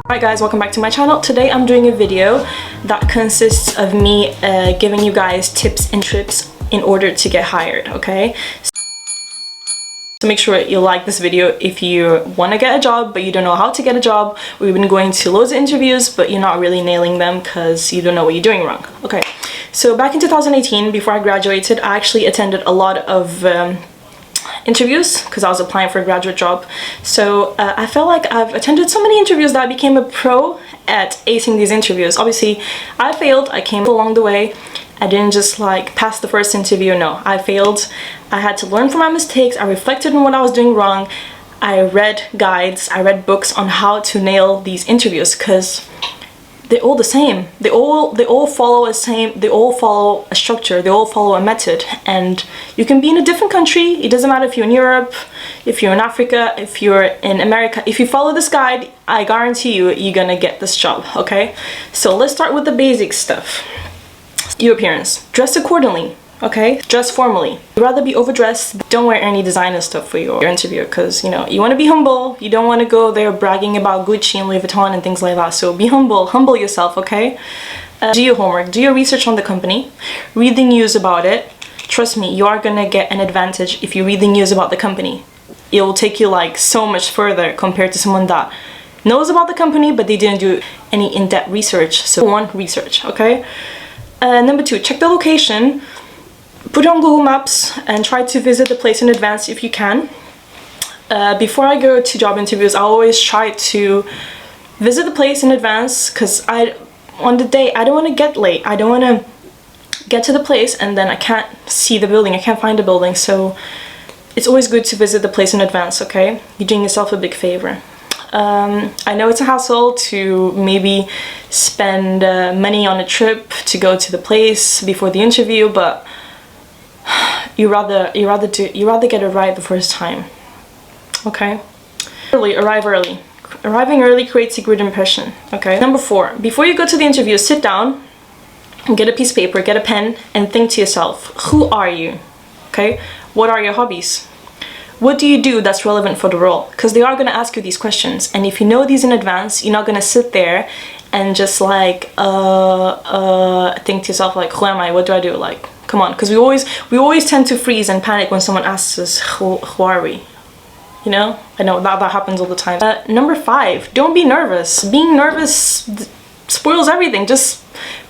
Alright guys, welcome back to my channel. Today I'm doing a video that consists of me giving you guys tips and tricks in order to get hired, okay? So make sure you like this video if you want to get a job but you don't know how to get a job. We've been going to loads of interviews but you're not really nailing them because you don't know what you're doing wrong. Okay, so back in 2018, before I graduated, I actually attended a lot of interviews because I was applying for a graduate job. So I felt like I've attended so many interviews that I became a pro at acing these interviews. Obviously I failed, I came along the way. I didn't just like pass the first interview, no, I failed. I had to learn from my mistakes. I reflected on what I was doing wrong. I read guides, I read books on how to nail these interviews because they're all the same. They all follow a structure, they all follow a method, and you can be in a different country. It doesn't matter if you're in Europe, if you're in Africa, if you're in America. If you follow this guide, I guarantee you're gonna get this job, okay? So let's start with the basic stuff. Your appearance. Dress accordingly, okay? Dress formally. You'd rather be overdressed. Don't wear any designer stuff for your interview because, you know, you want to be humble. You don't want to go there bragging about Gucci and Louis Vuitton and things like that. So be humble. Humble yourself, okay? Do your homework. Do your research on the company. Read the news about it. Trust me, you are gonna get an advantage if you read the news about the company. It will take you like so much further compared to someone that knows about the company but they didn't do any in-depth research. So one, research, okay? Number two, check the location. Put it on Google Maps and try to visit the place in advance if you can. Before I go to job interviews, I always try to visit the place in advance because on the day I don't want to get late. I don't want to get to the place and then I can't see the building, I can't find the building. So it's always good to visit the place in advance, okay? You're doing yourself a big favor. I know it's a hassle to maybe spend money on a trip to go to the place before the interview, but you rather get it right the first time, okay? Arrive early. Arriving early creates a good impression, okay? Number four, before you go to the interview, sit down, get a piece of paper, get a pen, and think to yourself, who are you, okay? What are your hobbies? What do you do that's relevant for the role? Because they are going to ask you these questions, and if you know these in advance, you're not going to sit there and just like think to yourself like, who am I? What do I do? Like, come on, because we always tend to freeze and panic when someone asks us who are we, you know? I know that happens all the time. Number five, don't be nervous. Being nervous spoils everything. Just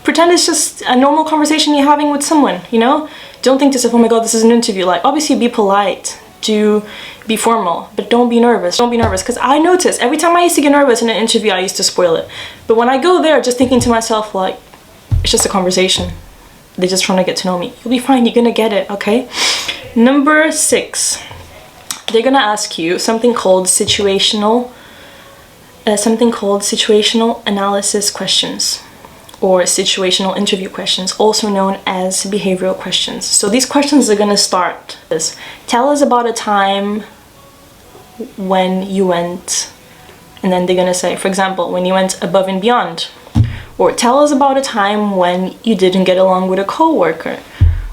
pretend it's just a normal conversation you're having with someone, you know? Don't think to yourself, oh my god, this is an interview. Like, obviously be polite, do be formal, but don't be nervous. Don't be nervous, because I noticed every time I used to get nervous in an interview, I used to spoil it. But when I go there just thinking to myself like, it's just a conversation, they're just trying to get to know me, you'll be fine, you're gonna get it, okay? Number six, they're gonna ask you something called situational analysis questions, or situational interview questions, also known as behavioral questions. So these questions are gonna start as, tell us about a time when you went, and then they're gonna say, for example, when you went above and beyond, or tell us about a time when you didn't get along with a coworker,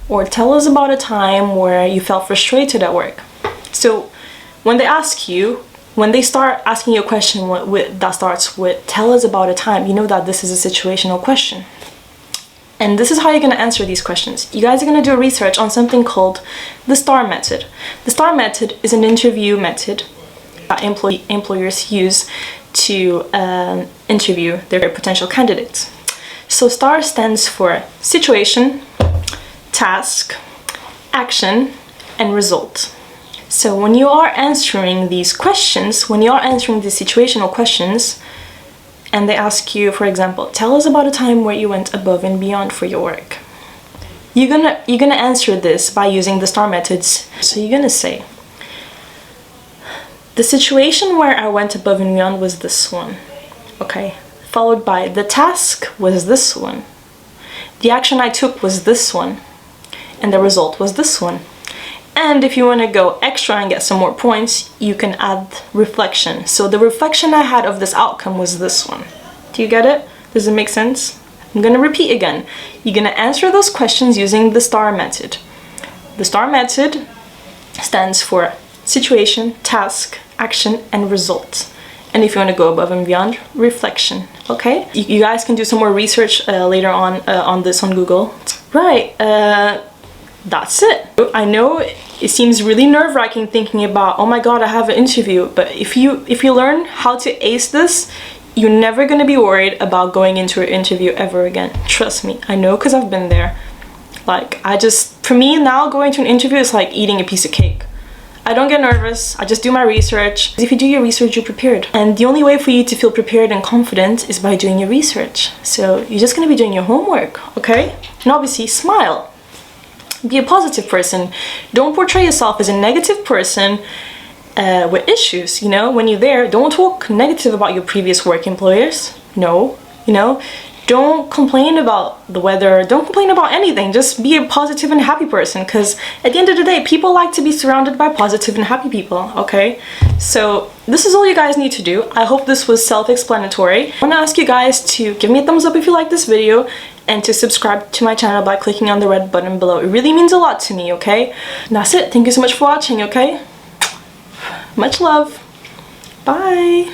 or tell us about a time where you felt frustrated at work. So when they ask you, when they start asking you a question that starts with, tell us about a time, you know that this is a situational question. And this is how you're going to answer these questions. You guys are going to do research on something called the STAR method. The STAR method is an interview method that employers use to interview their potential candidates. So STAR stands for situation, task, action, and result. So when you are answering these questions, when you are answering these situational questions, and they ask you, for example, tell us about a time where you went above and beyond for your work, you're gonna answer this by using the STAR methods. So you're gonna say, the situation where I went above and beyond was this one, okay? Followed by, the task was this one, the action I took was this one, and the result was this one. And if you want to go extra and get some more points, you can add reflection. So the reflection I had of this outcome was this one. Do you get it? Does it make sense? I'm going to repeat again. You're going to answer those questions using the STAR method. The STAR method stands for situation, task, action, and result. And if you want to go above and beyond, reflection. Okay, you guys can do some more research later on this on Google. Right, that's it. I know it seems really nerve-wracking thinking about, oh my god, I have an interview, but if you learn how to ace this, you're never gonna be worried about going into an interview ever again. Trust me, I know, because I've been there. Like, for me now, going to an interview is like eating a piece of cake. I don't get nervous, I just do my research. If you do your research, you're prepared. And the only way for you to feel prepared and confident is by doing your research. So you're just gonna be doing your homework, okay? And obviously, smile. Be a positive person. Don't portray yourself as a negative person with issues, you know? When you're there, don't talk negative about your previous work employers. No, you know? Don't complain about the weather, don't complain about anything, just be a positive and happy person, because at the end of the day, people like to be surrounded by positive and happy people, okay? So this is all you guys need to do. I hope this was self-explanatory. I want to ask you guys to give me a thumbs up if you like this video, and to subscribe to my channel by clicking on the red button below. It really means a lot to me, okay? And that's it. Thank you so much for watching, okay? Much love. Bye.